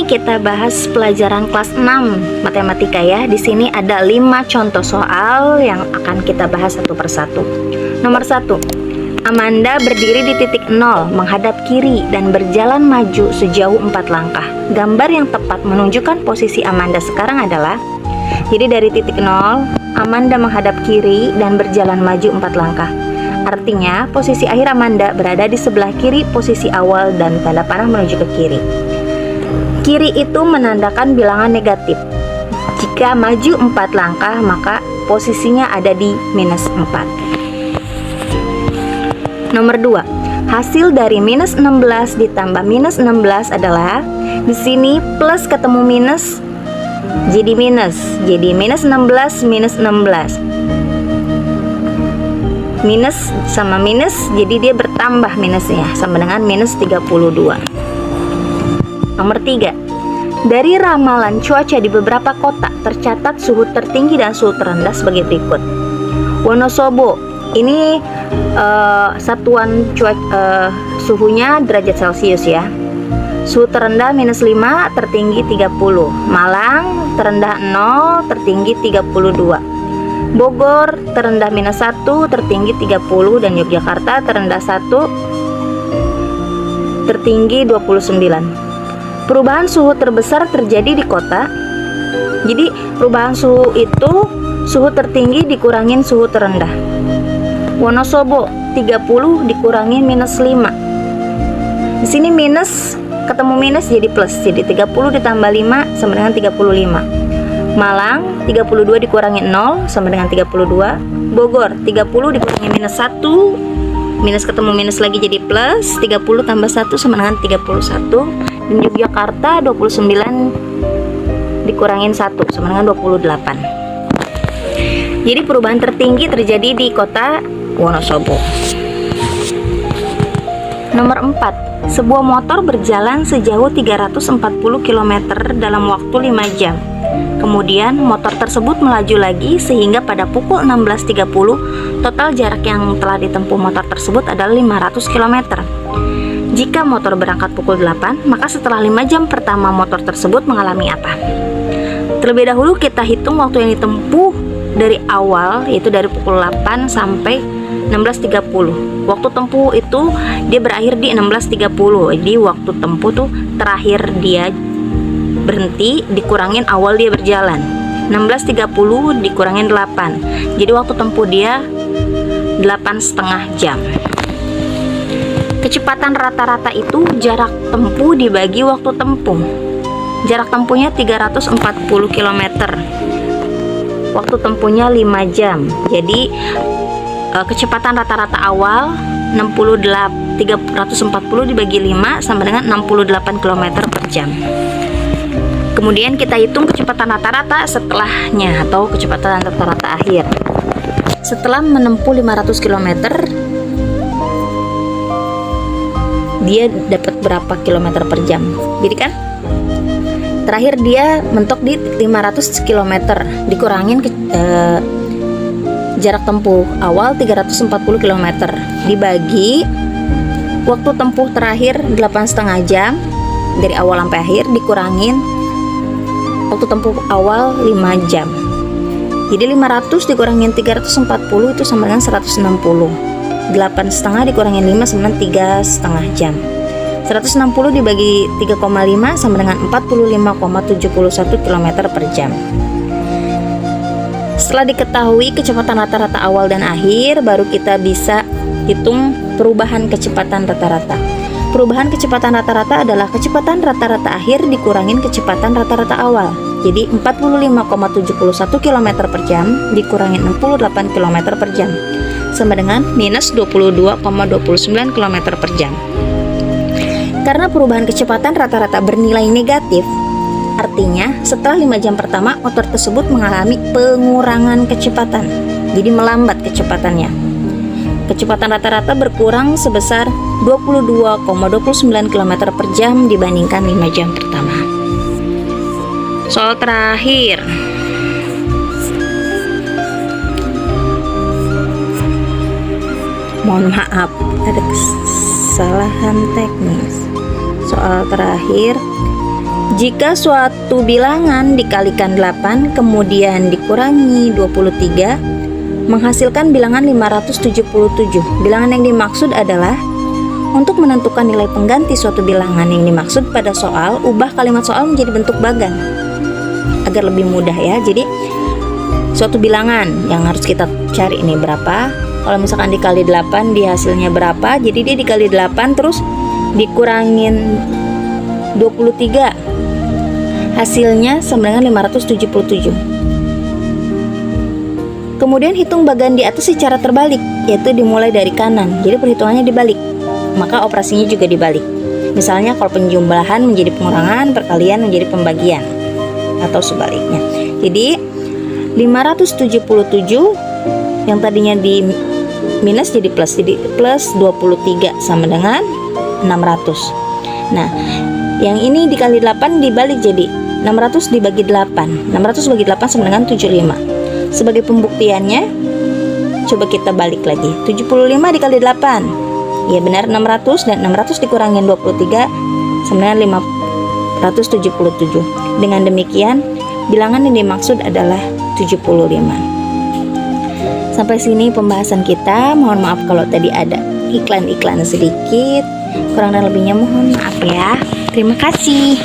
kita bahas pelajaran kelas 6 matematika ya. Di sini ada 5 contoh soal yang akan kita bahas satu persatu. Nomor 1. Amanda berdiri di titik 0, menghadap kiri dan berjalan maju sejauh 4 langkah. Gambar yang tepat menunjukkan posisi Amanda sekarang adalah, jadi dari titik 0, Amanda menghadap kiri dan berjalan maju 4 langkah. Artinya, posisi akhir Amanda berada di sebelah kiri posisi awal dan tanda panah menuju ke kiri. Kiri itu menandakan bilangan negatif. Jika maju 4 langkah, maka posisinya ada di minus 4. Nomor 2. Hasil dari minus 16 ditambah minus 16 adalah, di sini plus ketemu minus jadi minus. Jadi minus 16 minus 16. Minus sama minus, jadi dia bertambah minusnya sama dengan minus 32. Nomor 3. Dari ramalan cuaca di beberapa kota tercatat suhu tertinggi dan suhu terendah sebagai berikut. Wonosobo, ini satuan suhunya derajat Celcius ya. Suhu terendah minus 5, tertinggi 30. Malang terendah 0, tertinggi 32. Bogor terendah minus 1, tertinggi 30. Dan Yogyakarta terendah 1, tertinggi 29. Perubahan suhu terbesar terjadi di kota. Jadi perubahan suhu itu suhu tertinggi dikurangin suhu terendah. Wonosobo 30 dikurangin minus 5. Di sini minus ketemu minus jadi plus. Jadi 30 ditambah 5 sama dengan 35. Malang 32 dikurangi 0 sama dengan 32. Bogor 30 dikurangi minus 1, minus ketemu minus lagi jadi plus. 30 tambah 1 sama dengan 31. Dan Yogyakarta 29 dikurangin 1 sama dengan 28. Jadi perubahan tertinggi terjadi di kota Wonosobo. Nomor 4. Sebuah motor berjalan sejauh 340 km dalam waktu 5 jam. Kemudian motor tersebut melaju lagi sehingga pada pukul 16.30 total jarak yang telah ditempuh motor tersebut adalah 500 km. Jika motor berangkat pukul 8, maka setelah 5 jam pertama motor tersebut mengalami apa? Terlebih dahulu kita hitung waktu yang ditempuh dari awal, yaitu dari pukul 8 sampai 16.30. Waktu tempuh itu dia berakhir di 16.30. Jadi waktu tempuh tuh terakhir dia berhenti dikurangin awal dia berjalan. 16.30 dikurangin 8. Jadi waktu tempuh dia 8,5 jam. Kecepatan rata-rata itu jarak tempuh dibagi waktu tempuh. Jarak tempuhnya 340 km. Waktu tempuhnya 5 jam. Jadi kecepatan rata-rata awal 340 dibagi 5 sama dengan 68 km per jam. Kemudian kita hitung kecepatan rata-rata setelahnya atau kecepatan rata-rata akhir. Setelah menempuh 500 km, dia dapat berapa kilometer per jam. Jadi kan terakhir dia mentok di 500 km dikurangin jarak tempuh awal 340 km dibagi waktu tempuh terakhir 8,5 jam dari awal sampai akhir dikurangin waktu tempuh awal 5 jam. Jadi 500 dikurangin 340 itu sama dengan 160. 8,5 dikurangin 5 sama dengan 3,5 jam. 160 dibagi 3,5 sama dengan 45,71 km per jam. Setelah diketahui kecepatan rata-rata awal dan akhir, baru kita bisa hitung perubahan kecepatan rata-rata. Perubahan kecepatan rata-rata adalah kecepatan rata-rata akhir dikurangin kecepatan rata-rata awal. Jadi 45,71 km per jam dikurangin 68 km per jam sama dengan minus 22,29 km per jam. Karena perubahan kecepatan rata-rata bernilai negatif, artinya setelah 5 jam pertama motor tersebut mengalami pengurangan kecepatan. Jadi melambat kecepatannya. Kecepatan rata-rata berkurang sebesar 22,29 km per jam dibandingkan 5 jam pertama. Soal terakhir. Mohon maaf, ada kesalahan teknis. Soal terakhir. Jika suatu bilangan dikalikan 8 kemudian dikurangi 23 menghasilkan bilangan 577. Bilangan yang dimaksud adalah untuk menentukan nilai pengganti suatu bilangan yang dimaksud pada soal, ubah kalimat soal menjadi bentuk bagan agar lebih mudah ya. Jadi suatu bilangan yang harus kita cari ini berapa. Kalau misalkan dikali 8 dia hasilnya berapa, jadi dia dikali 8 terus dikurangin 23 hasilnya sama dengan 577. Kemudian hitung bagan di atas secara terbalik, yaitu dimulai dari kanan, jadi perhitungannya dibalik, maka operasinya juga dibalik. Misalnya kalau penjumlahan menjadi pengurangan, perkalian menjadi pembagian, atau sebaliknya. Jadi 577 yang tadinya di minus jadi plus 23 sama dengan 600. Nah, yang ini dikali 8 dibalik jadi 600 dibagi 8. 600 bagi 8 sama dengan 75. Sebagai pembuktiannya, coba kita balik lagi. 75 dikali 8. Ya benar 600, dan 600 dikurangin 23 sama dengan 577. Dengan demikian, bilangan yang dimaksud adalah 75. Sampai sini pembahasan kita. Mohon maaf kalau tadi ada iklan-iklan sedikit. Kurang dan lebihnya mohon maaf ya. Terima kasih.